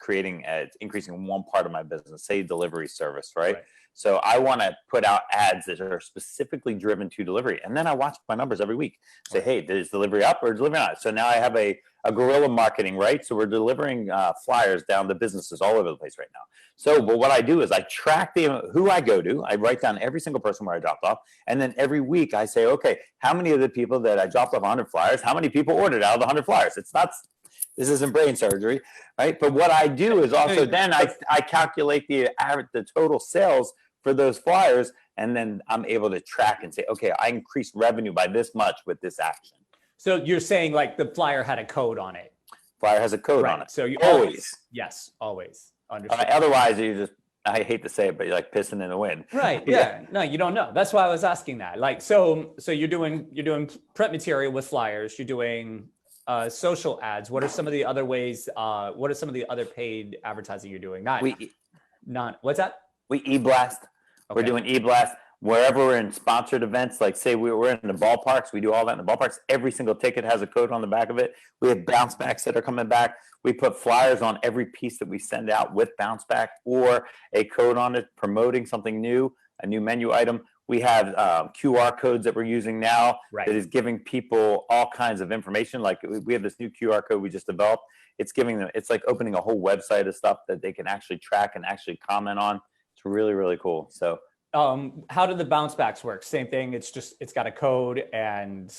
[SPEAKER 3] increasing one part of my business, say delivery service, right? So I want to put out ads that are specifically driven to delivery. And then I watch my numbers every week. Say, hey, is delivery up or delivery not? So now I have a guerrilla marketing, right? So we're delivering flyers down to businesses all over the place right now. So, but what I do is I track who I go to. I write down every single person where I dropped off. And then every week I say, okay, how many of the people that I dropped off 100 flyers, how many people ordered out of the 100 flyers? This isn't brain surgery, right? But what I do is also then I calculate the total sales for those flyers, and then I'm able to track and say, okay, I increased revenue by this much with this action.
[SPEAKER 1] So you're saying like the flyer had a code on it.
[SPEAKER 3] Flyer has a code on it.
[SPEAKER 1] So you
[SPEAKER 3] always.
[SPEAKER 1] Yes, always. Understand.
[SPEAKER 3] Otherwise, you just, I hate to say it, but you're like pissing in the wind.
[SPEAKER 1] Right. Yeah. No, you don't know. That's why I was asking that. Like, so you're doing print material with flyers. You're doing social ads. What are some of the other ways? What are some of the other paid advertising you're doing? What's that?
[SPEAKER 3] We e-blast. Okay. We're doing e-blast wherever we're in sponsored events. Like say we're in the ballparks, we do all that in the ballparks. Every single ticket has a code on the back of it. We have bounce backs that are coming back. We put flyers on every piece that we send out with bounce back or a code on it promoting something new, a new menu item. We have QR codes that we're using now that is giving people all kinds of information. Like we have this new QR code we just developed. It's giving them, it's like opening a whole website of stuff that they can actually track and actually comment on. It's really, really cool. So
[SPEAKER 1] how do the bounce backs work? Same thing. It's got a code and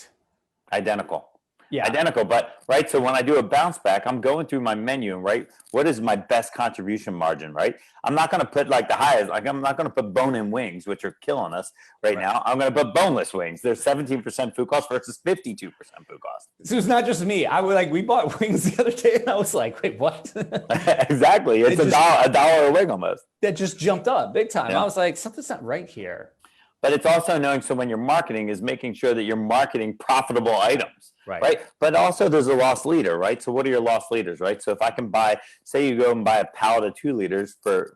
[SPEAKER 3] identical.
[SPEAKER 1] Yeah.
[SPEAKER 3] Identical. But right. So when I do a bounce back, I'm going through my menu, right? What is my best contribution margin, right? I'm not going to put like the highest, like I'm not going to put bone-in wings, which are killing us right now. I'm going to put boneless wings. There's 17% food cost versus 52% food cost.
[SPEAKER 1] So it's not just me. We bought wings the other day and I was like, wait, what?
[SPEAKER 3] Exactly. It's a dollar a wing almost.
[SPEAKER 1] That just jumped up big time.
[SPEAKER 3] Yeah.
[SPEAKER 1] I was like, something's not right here.
[SPEAKER 3] But it's also knowing, so when you're marketing is making sure that you're marketing profitable items, right? But also there's a loss leader, right? So what are your loss leaders, right? So if I can buy, say you go and buy a pallet of 2 liters for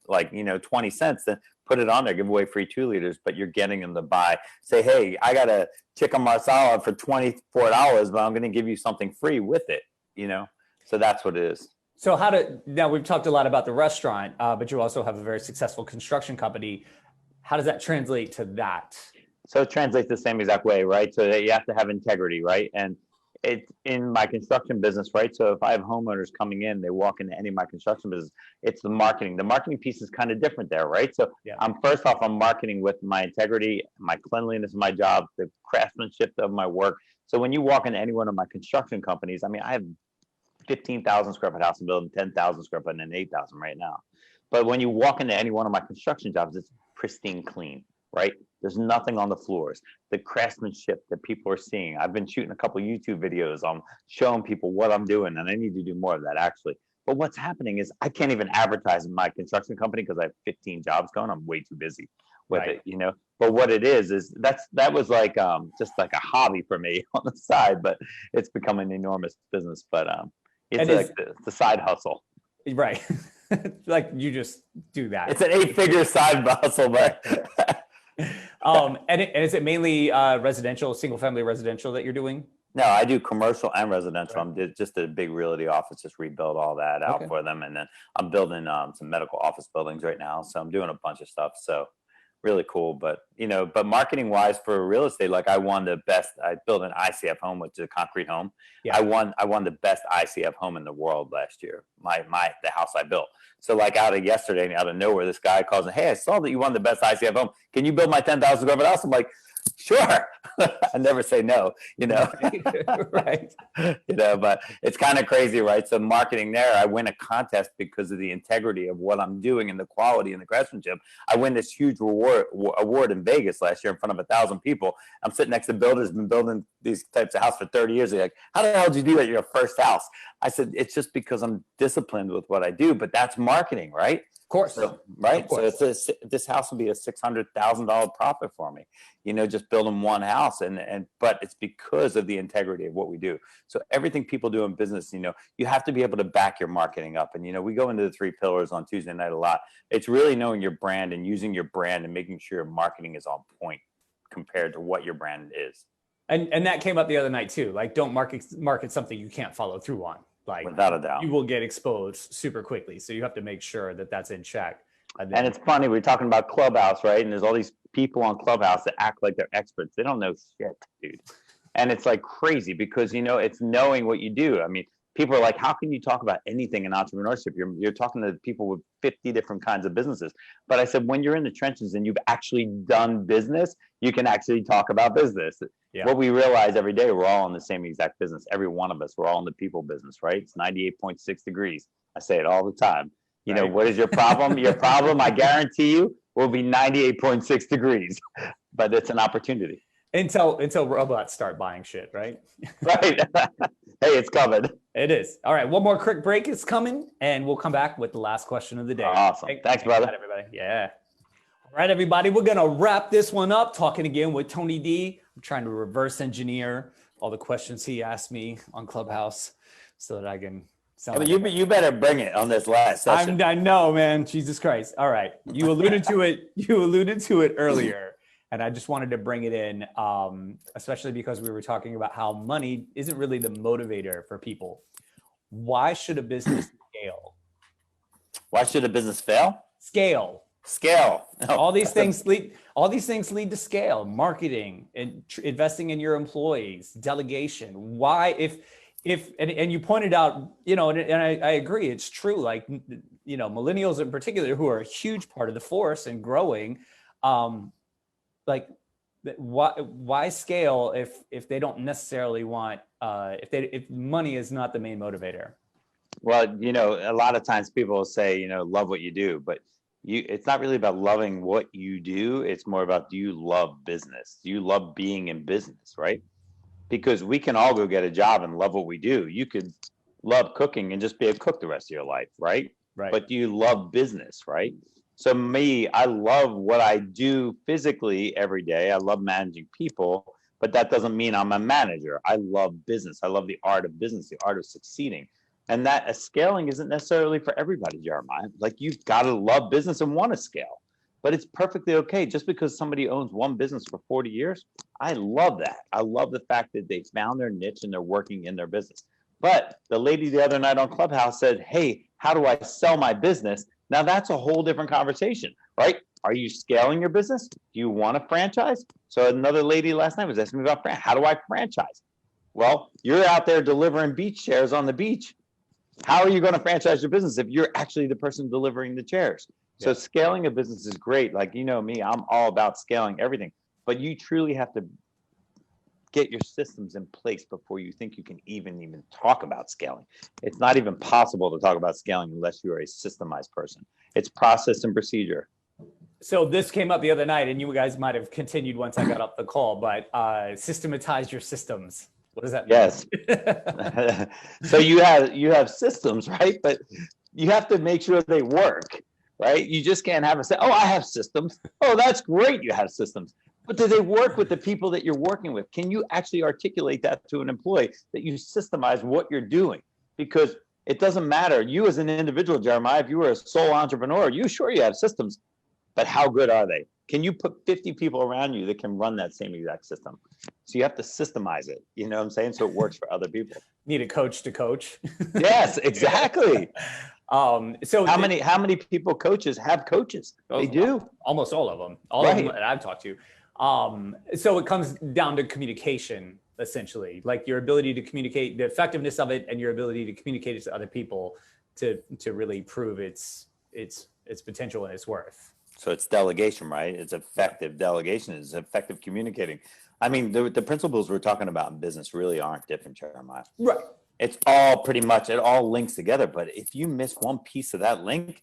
[SPEAKER 3] like, 20 cents, then put it on there, give away free 2 liters, but you're getting them to buy, say, hey, I got a chicken marsala for $24, but I'm going to give you something free with it, So that's what it is.
[SPEAKER 1] So now we've talked a lot about the restaurant, but you also have a very successful construction company. How does that translate to that?
[SPEAKER 3] So it translates the same exact way, right? So that you have to have integrity, right? And it's in my construction business, right? So if I have homeowners coming in, they walk into any of my construction business, it's the marketing. The marketing piece is kind of different there, right? So I'm marketing with my integrity, my cleanliness of my job, the craftsmanship of my work. So when you walk into any one of my construction companies, I mean, I have 15,000 square foot house and building 10,000 square foot and an 8,000 right now. But when you walk into any one of my construction jobs, it's pristine clean, right? There's nothing on the floors. The craftsmanship that people are seeing. I've been shooting a couple YouTube videos on showing people what I'm doing, and I need to do more of that actually. But what's happening is I can't even advertise in my construction company because I have 15 jobs going. I'm way too busy with it, you know. But what it is that was like just like a hobby for me on the side, but it's become an enormous business. But it's like the side hustle.
[SPEAKER 1] Right. Like you just do that.
[SPEAKER 3] It's an 8-figure side hustle, but
[SPEAKER 1] and is it mainly residential, single family residential that you're doing?
[SPEAKER 3] No, I do commercial and residential. I'm just a big realty office, just rebuild all that out for them. And then I'm building some medical office buildings right now. So I'm doing a bunch of stuff. So really cool. But, you know, but marketing wise for real estate, like I won the best, I built an ICF home, which is a concrete home. Yeah. I won the best ICF home in the world last year. The house I built. So like out of nowhere, this guy calls and, hey, I saw that you won the best ICF home. Can you build my 10,000 square foot house? I'm like, sure. I never say no, you know.
[SPEAKER 1] Right.
[SPEAKER 3] You know, but it's kind of crazy, right? So marketing there, I win a contest because of the integrity of what I'm doing and the quality and the craftsmanship. I win this huge award in Vegas last year in front of 1,000 people. I'm sitting next to builders, been building these types of houses for 30 years. They're like, how the hell did you do that? Your first house? I said, it's just because I'm disciplined with what I do, but that's marketing, right?
[SPEAKER 1] Of course.
[SPEAKER 3] So, right. So this house will be a $600,000 profit for me, you know, just building one house. But it's because of the integrity of what we do. So everything people do in business, you know, you have to be able to back your marketing up. And, you know, we go into the 3 pillars on Tuesday night a lot. It's really knowing your brand and using your brand and making sure your marketing is on point compared to what your brand is.
[SPEAKER 1] And that came up the other night too. Like, don't market something you can't follow through on. Like,
[SPEAKER 3] without a doubt,
[SPEAKER 1] you will get exposed super quickly. So you have to make sure that that's in check.
[SPEAKER 3] And it's funny, we're talking about Clubhouse, right? And there's all these people on Clubhouse that act like they're experts. They don't know shit, dude. And it's like crazy because, you know, it's knowing what you do. I mean, people are like, how can you talk about anything in entrepreneurship? You're talking to people with 50 different kinds of businesses. But I said, when you're in the trenches and you've actually done business, you can actually talk about business. Yeah. What we realize every day, we're all in the same exact business. Every one of us, we're all in the people business, right? It's 98.6 degrees. I say it all the time. You know, what is your problem? Your problem, I guarantee you, will be 98.6 degrees. But it's an opportunity.
[SPEAKER 1] Until robots start buying shit, right?
[SPEAKER 3] Right. Hey, it's coming.
[SPEAKER 1] It is. All right. One more quick break is coming, and we'll come back with the last question of the day.
[SPEAKER 3] Awesome. Thanks, brother.
[SPEAKER 1] Right, everybody. Yeah. All right, everybody. We're going to wrap this one up, talking again with Tony D. I'm trying to reverse engineer all the questions he asked me on Clubhouse so that I can sound
[SPEAKER 3] you better bring it on this last session.
[SPEAKER 1] I know, man. Jesus Christ. All right. You alluded to it. You alluded to it earlier. And I just wanted to bring it in, especially because we were talking about how money isn't really the motivator for people. Why should a business scale?
[SPEAKER 3] Why should a business fail?
[SPEAKER 1] Scale.
[SPEAKER 3] No,
[SPEAKER 1] all these things lead to scale. Marketing and investing in your employees, delegation. Why, and you pointed out, you know, and I agree, it's true. Like, you know, millennials in particular, who are a huge part of the force and growing. Like, why scale if they don't necessarily want if money is not the main motivator?
[SPEAKER 3] Well, you know, a lot of times people will say, you know, love what you do, but it's not really about loving what you do. It's more about, do you love business? Do you love being in business, right? Because we can all go get a job and love what we do. You could love cooking and just be a cook the rest of your life, right?
[SPEAKER 1] Right.
[SPEAKER 3] But do you love business, right? So me, I love what I do physically every day. I love managing people, but that doesn't mean I'm a manager. I love business. I love the art of business, the art of succeeding. And that scaling isn't necessarily for everybody, Jeremiah. Like, you've got to love business and want to scale, but it's perfectly okay. Just because somebody owns one business for 40 years, I love that. I love the fact that they found their niche and they're working in their business. But the lady the other night on Clubhouse said, hey, how do I sell my business? Now that's a whole different conversation, right? Are you scaling your business? Do you want a franchise? So another lady last night was asking me about how do I franchise? Well, you're out there delivering beach chairs on the beach. How are you going to franchise your business if you're actually the person delivering the chairs? Yeah. So scaling a business is great. Like, you know me, I'm all about scaling everything, but you truly have to get your systems in place before you think you can even talk about scaling. It's not even possible to talk about scaling unless you're a systemized person. It's process and procedure.
[SPEAKER 1] So this came up the other night, and you guys might have continued once I got off the call, but systematize your systems. What does that mean?
[SPEAKER 4] Yes. So you have systems, right? But you have to make sure they work, right? You just can't have say, oh, I have systems. Oh, that's great. You have systems. But do they work with the people that you're working with? Can you actually articulate that to an employee that you systemize what you're doing? Because it doesn't matter. You as an individual, Jeremiah, if you were a sole entrepreneur, you have systems, but how good are they? Can you put 50 people around you that can run that same exact system? So you have to systemize it. You know what I'm saying? So it works for other people.
[SPEAKER 1] Need a coach to coach.
[SPEAKER 4] Yes, exactly.
[SPEAKER 1] So
[SPEAKER 4] how many people coaches have coaches? They do.
[SPEAKER 1] Almost all of them. All of them that I've talked to. So it comes down to communication, essentially, like your ability to communicate, the effectiveness of it, and your ability to communicate it to other people to really prove its potential and its worth.
[SPEAKER 3] So it's delegation, right? It's effective delegation. It's effective communicating. I mean, the principles we're talking about in business really aren't different, Jeremiah.
[SPEAKER 1] Right.
[SPEAKER 3] It's all pretty much, it all links together. But if you miss one piece of that link,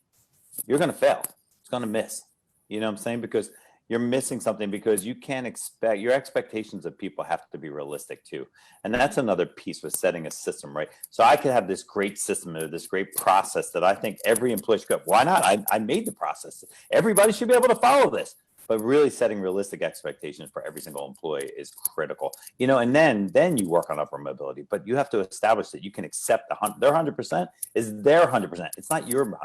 [SPEAKER 3] you're going to fail. It's going to miss. You know what I'm saying? Because you're missing something, because you can't expect, your expectations of people have to be realistic too. And that's another piece with setting a system, right? So I could have this great system or this great process that I think every employee should go, why not? I made the process. Everybody should be able to follow this. But really setting realistic expectations for every single employee is critical, you know, and then you work on upper mobility, but you have to establish that you can accept their 100% is their 100%. It's not your 100%.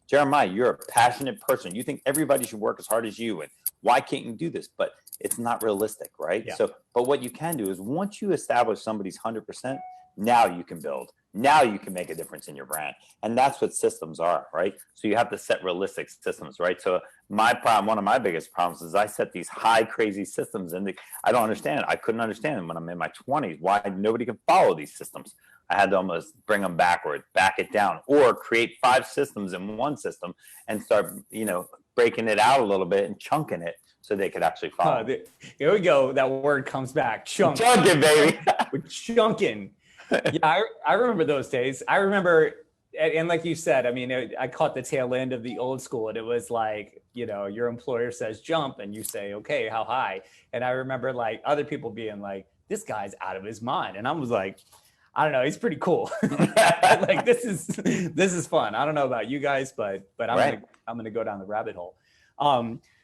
[SPEAKER 3] Jeremiah, you're a passionate person. You think everybody should work as hard as you, and why can't you do this? But it's not realistic, right?
[SPEAKER 1] Yeah.
[SPEAKER 3] So, but what you can do is once you establish somebody's 100%, now you can build. Now you can make a difference in your brand. And that's what systems are, right? So you have to set realistic systems, right? So my problem, one of my biggest problems is I set these high, crazy systems, and I don't understand it. I couldn't understand them when I'm in my 20s, why nobody can follow these systems. I had to almost bring them backwards, back it down, or create 5 systems in one system and start, you know, breaking it out a little bit and chunking it so they could actually follow.
[SPEAKER 1] Here we go. That word comes back.
[SPEAKER 3] Chunking, baby.
[SPEAKER 1] We're chunking. Yeah, I remember those days. I remember, and like you said, I mean, I caught the tail end of the old school, and it was like, you know, your employer says jump, and you say, okay, how high? And I remember like other people being like, this guy's out of his mind, and I was like, I don't know, he's pretty cool. Like this is fun. I don't know about you guys, but I'm gonna go down the rabbit hole.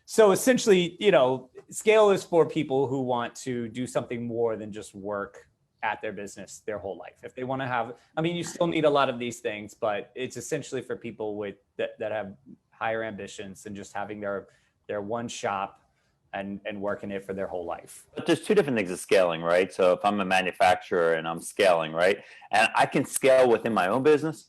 [SPEAKER 1] So essentially, you know, scale is for people who want to do something more than just work at their business their whole life. If they want to have, I mean, you still need a lot of these things, but it's essentially for people with that have higher ambitions than just having their one shop and working it for their whole life.
[SPEAKER 3] But there's 2 different things of scaling, right? So if I'm a manufacturer and I'm scaling, right? And I can scale within my own business,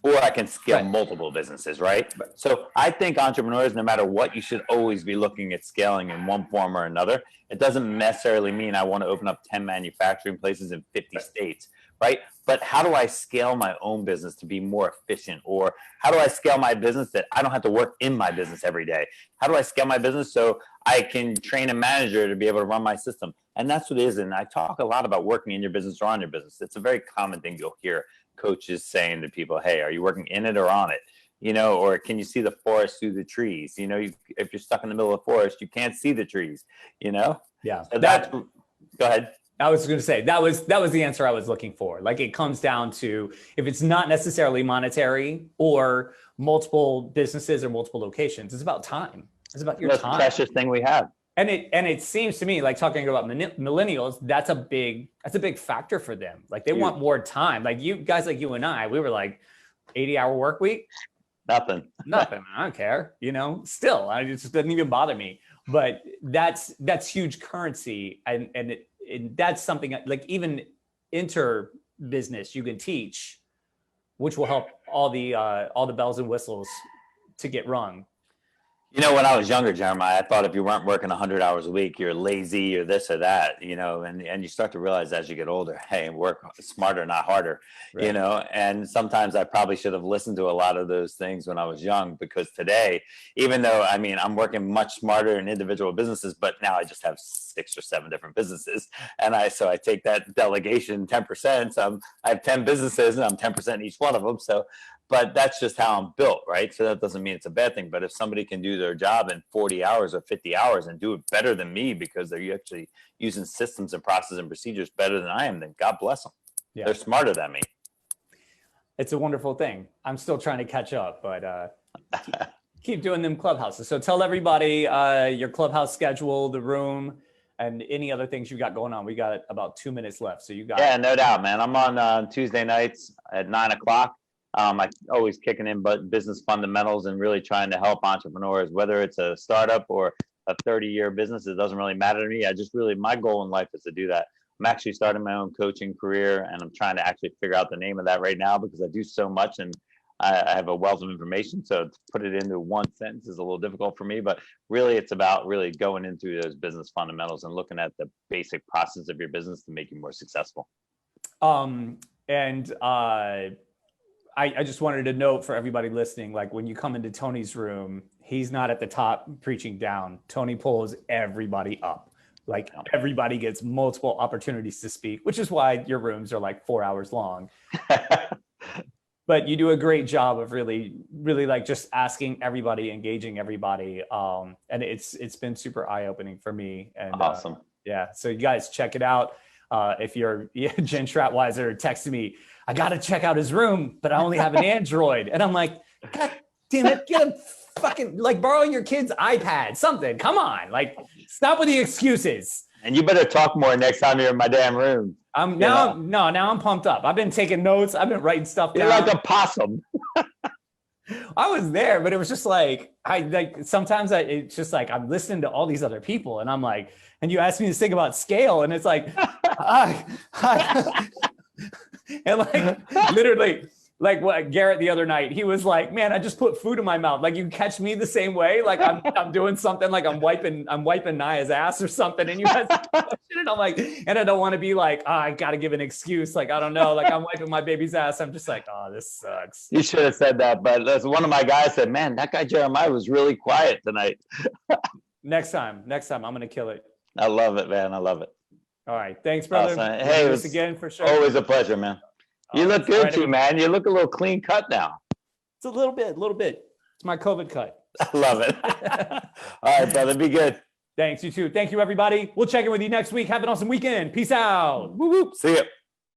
[SPEAKER 3] or I can scale multiple businesses, right? So I think entrepreneurs, no matter what, you should always be looking at scaling in one form or another. It doesn't necessarily mean I want to open up 10 manufacturing places in 50 states, right? But how do I scale my own business to be more efficient? Or how do I scale my business that I don't have to work in my business every day? How do I scale my business so I can train a manager to be able to run my system? And that's what it is. And I talk a lot about working in your business or on your business. It's a very common thing you'll hear coaches saying to people, hey, are you working in it or on it? You know, or can you see the forest through the trees? You know, if you're stuck in the middle of the forest, you can't see the trees, you know?
[SPEAKER 1] Yeah.
[SPEAKER 3] So go ahead.
[SPEAKER 1] I was going to say that was the answer I was looking for. Like it comes down to, if it's not necessarily monetary or multiple businesses or multiple locations, it's about time. It's about your time.
[SPEAKER 3] That's the precious thing we have.
[SPEAKER 1] And it seems to me, like talking about millennials, that's a big factor for them. Like they want more time. Like you guys, like you and I, we were like 80-hour work week.
[SPEAKER 3] Nothing.
[SPEAKER 1] I don't care. You know, still, it just doesn't even bother me. But that's huge currency, and that's something like even inter business you can teach, which will help all the bells and whistles to get rung.
[SPEAKER 3] You know, when I was younger, Jeremiah, I thought if you weren't working 100 hours a week, you're lazy or this or that, you know, and you start to realize as you get older, hey, work smarter, not harder, you know, and sometimes I probably should have listened to a lot of those things when I was young, because today, even though, I mean, I'm working much smarter in individual businesses, but now I just have 6 or 7 different businesses. And so I take that delegation 10%. So I have 10 businesses and I'm 10% in each one of them. So but that's just how I'm built, right? So that doesn't mean it's a bad thing. But if somebody can do their job in 40 hours or 50 hours and do it better than me because they're actually using systems and processes and procedures better than I am, then God bless them. Yeah. They're smarter than me.
[SPEAKER 1] It's a wonderful thing. I'm still trying to catch up, but keep doing them clubhouses. So tell everybody your clubhouse schedule, the room, and any other things you got going on. We got about 2 minutes left. So you got
[SPEAKER 4] Yeah, no doubt, man. I'm on Tuesday nights at 9 o'clock. I always kicking in but business fundamentals and really trying to help entrepreneurs, whether it's a startup or a 30-year business. It doesn't really matter to me. My goal in life is to do that. I'm actually starting my own coaching career, and I'm trying to actually figure out the name of that right now because I do so much and I have a wealth of information. So to put it into one sentence is a little difficult for me, but really it's about really going into those business fundamentals and looking at the basic process of your business to make you more successful.
[SPEAKER 1] I just wanted to note for everybody listening, like when you come into Tony's room, he's not at the top preaching down. Tony pulls everybody up. Like everybody gets multiple opportunities to speak, which is why your rooms are like 4 hours long. But you do a great job of really, really like just asking everybody, engaging everybody. And it's been super eye-opening for me. And
[SPEAKER 4] awesome.
[SPEAKER 1] Yeah. So you guys check it out. If you're Jen Stratweiser texted me, I got to check out his room, but I only have an Android. And I'm like, God damn it, get a fucking, like borrowing your kid's iPad, something. Come on. Like, stop with the excuses.
[SPEAKER 4] And you better talk more next time you're in my damn room.
[SPEAKER 1] Now I'm pumped up. I've been taking notes. I've been writing stuff down.
[SPEAKER 4] You're like a possum.
[SPEAKER 1] I was there, but it was just like, sometimes it's just like, I'm listening to all these other people and I'm like, and you asked me to think about scale and it's like, and like literally like what Garrett the other night, he was like, man, I just put food in my mouth. Like you catch me the same way. Like I'm doing something like I'm wiping Naya's ass or something. And you guys, and I'm like, and I don't want to be like, I got to give an excuse. Like, I don't know. Like I'm wiping my baby's ass. I'm just like, oh, this sucks.
[SPEAKER 4] You should have said that. But as one of my guys said, man, that guy Jeremiah was really quiet tonight.
[SPEAKER 1] Next time, I'm going to kill it.
[SPEAKER 4] I love it, man. I love it.
[SPEAKER 1] All right. Thanks, brother.
[SPEAKER 4] Awesome. Hey, it was
[SPEAKER 1] again for sure.
[SPEAKER 4] Always a pleasure, man. You look good too, man. You look a little clean cut now.
[SPEAKER 1] It's a little bit. It's my COVID cut.
[SPEAKER 3] I love it. All right, brother. Be good.
[SPEAKER 1] Thanks, you too. Thank you, everybody. We'll check in with you next week. Have an awesome weekend. Peace out. Woo woo.
[SPEAKER 3] See ya.